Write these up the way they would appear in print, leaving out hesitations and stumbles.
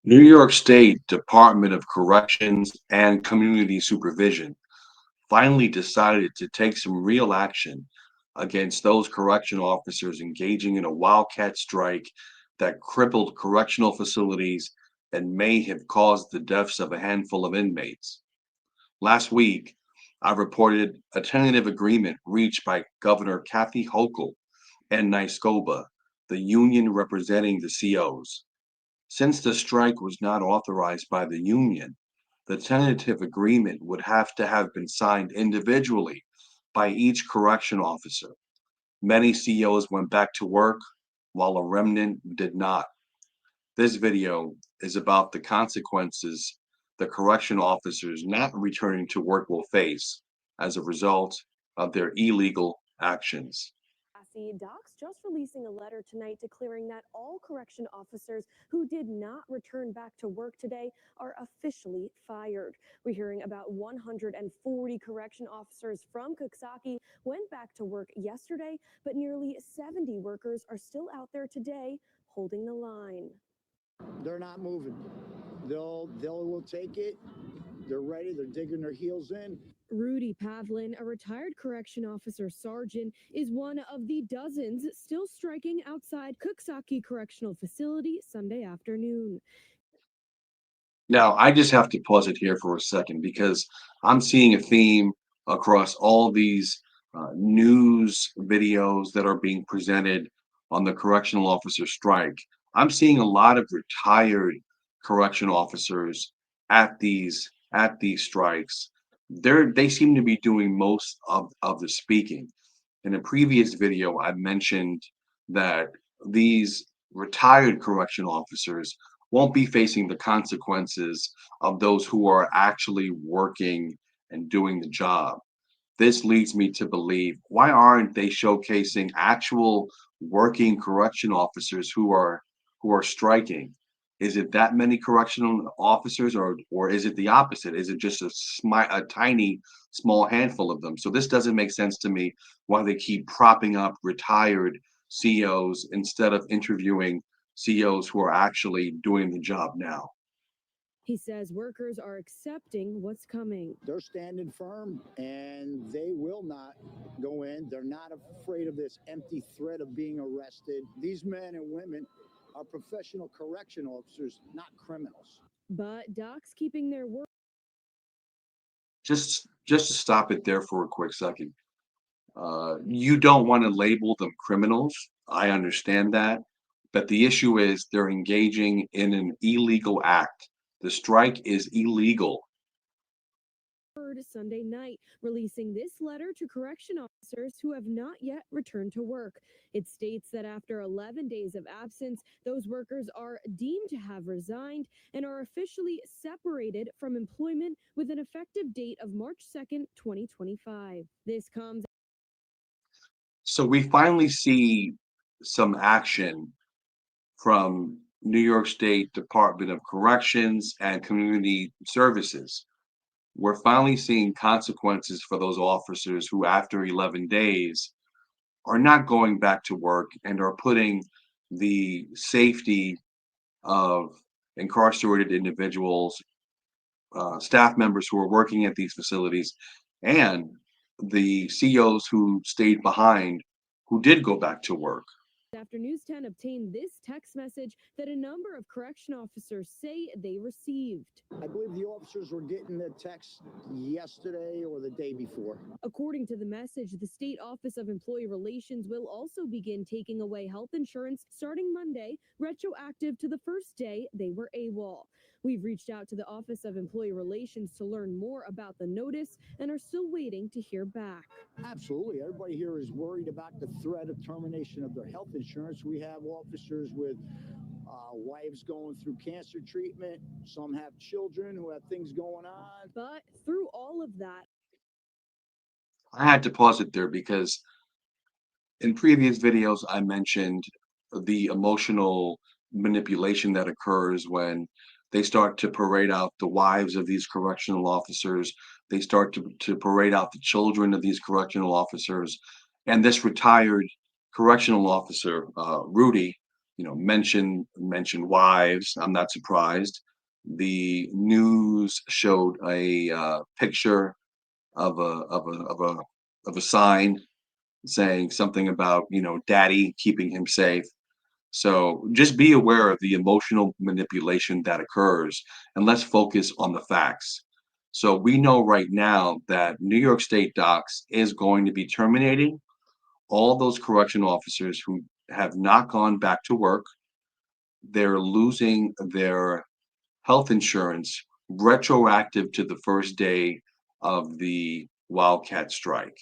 New York State Department of Corrections and Community Supervision finally decided to take some real action against those correctional officers engaging in a wildcat strike that crippled correctional facilities and may have caused the deaths of a handful of inmates. Last week, I reported a tentative agreement reached by Governor Kathy Hochul and NYSDOCCS, the union representing the COs. Since the strike was not authorized by the union, the tentative agreement would have to have been signed individually by each correction officer. Many CEOs went back to work, while a remnant did not. This video is about the consequences the correction officers not returning to work will face as a result of their illegal actions. Docs just releasing a letter tonight declaring that all correction officers who did not return back to work today are officially fired. We're hearing about 140 correction officers from Coxsackie went back to work yesterday, but nearly 70 workers are still out there today holding the line. They're not moving. They'll take it. They're ready. They're digging their heels in. Rudy Pavlin, a retired correction officer sergeant, is one of the dozens still striking outside Coxsackie Correctional Facility Sunday afternoon. Now, I just have to pause it here for a second because I'm seeing a theme across all these news videos that are being presented on the correctional officer strike. I'm seeing a lot of retired correctional officers at these strikes. They seem to be doing most of the speaking. In a previous video, I mentioned that these retired correctional officers won't be facing the consequences of those who are actually working and doing the job. This leads me to believe, why aren't they showcasing actual working correction officers who are striking? Is it that many correctional officers, or is it the opposite? Is it just a tiny small handful of them? So this doesn't make sense to me why they keep propping up retired CEOs instead of interviewing CEOs who are actually doing the job now. He says workers are accepting what's coming. They're standing firm, and they will not go in. They're not afraid of this empty threat of being arrested. These men and women are professional correction officers, not criminals. But docs keeping their word. Just to stop it there for a quick second. You don't want to label them criminals. I understand that. But the issue is they're engaging in an illegal act. The strike is illegal. Sunday night, releasing this letter to correction officers who have not yet returned to work. It states that after 11 days of absence, those workers are deemed to have resigned and are officially separated from employment with an effective date of March 2nd, 2025. This comes. So we finally see some action from New York State Department of Corrections and Community Services. We're finally seeing consequences for those officers who, after 11 days, are not going back to work and are putting the safety of incarcerated individuals, staff members who are working at these facilities, and the CEOs who stayed behind, who did go back to work. After News 10 obtained this text message that a number of correction officers say they received. I believe the officers were getting the text yesterday or the day before. According to the message, the State Office of Employee Relations will also begin taking away health insurance starting Monday, retroactive to the first day they were AWOL. We've reached out to the Office of Employee Relations to learn more about the notice and are still waiting to hear back. Absolutely. Everybody here is worried about the threat of termination of their health insurance. We have officers with wives going through cancer treatment. Some have children who have things going on. But through all of that, I had to pause it there because in previous videos, I mentioned the emotional manipulation that occurs when they start to parade out the wives of these correctional officers. They start to parade out the children of these correctional officers. And this retired correctional officer, Rudy, mention wives. I'm not surprised. The news showed a picture of a sign saying something about daddy keeping him safe. So just be aware of the emotional manipulation that occurs, and let's focus on the facts. So we know right now that New York State Docs is going to be terminating all those correction officers who have not gone back to work. They're losing their health insurance retroactive to the first day of the Wildcat strike.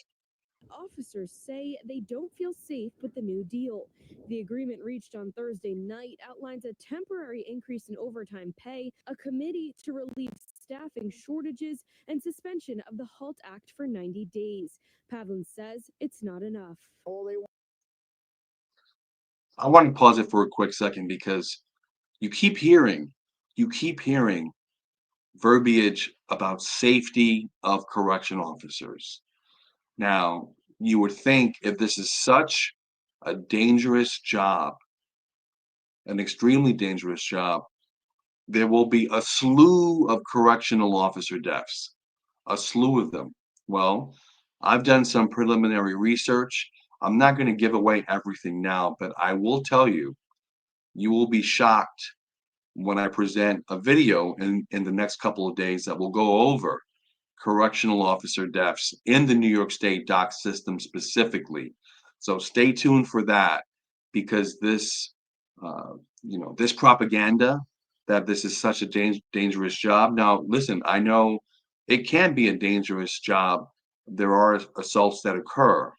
Officers say they don't feel safe with the new deal. The agreement reached on Thursday night outlines a temporary increase in overtime pay, a committee to relieve staffing shortages, and suspension of the HALT Act for 90 days. Pavlin says it's not enough. I want to pause it for a quick second because you keep hearing, you keep hearing verbiage about safety of correction officers. Now, you would think if this is such a dangerous job, an extremely dangerous job, there will be a slew of correctional officer deaths, a slew of them. Well, I've done some preliminary research. I'm not going to give away everything now, but I will tell you, you will be shocked when I present a video in the next couple of days that will go over correctional officer deaths in the New York State dock system specifically. So stay tuned for that because this propaganda that this is such a dangerous job. Now, listen, I know it can be a dangerous job. There are assaults that occur,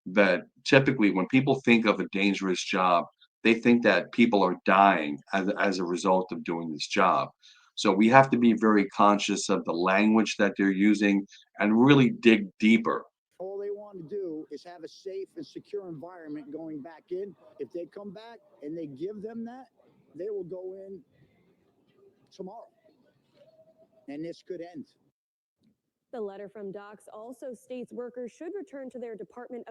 that typically when people think of a dangerous job, they think that people are dying as a result of doing this job. So we have to be very conscious of the language that they're using and really dig deeper. All they want to do is have a safe and secure environment going back in. If they come back and they give them that, they will go in tomorrow. And this could end. The letter from Docs also states workers should return to their department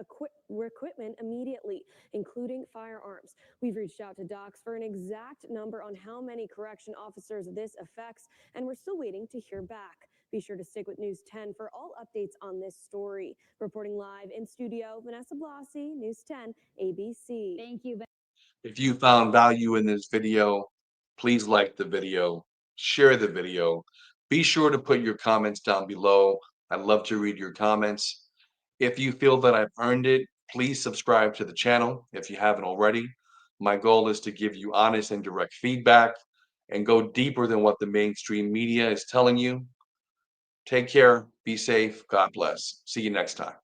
equipment immediately, including firearms. We've reached out to Docs for an exact number on how many correction officers this affects, and we're still waiting to hear back. Be sure to stick with News 10 for all updates on this story. Reporting live in studio, Vanessa Blasi, News 10, ABC. Thank you. If you found value in this video, please like the video, share the video. Be sure to put your comments down below. I'd love to read your comments. If you feel that I've earned it, please subscribe to the channel if you haven't already. My goal is to give you honest and direct feedback and go deeper than what the mainstream media is telling you. Take care, be safe, God bless. See you next time.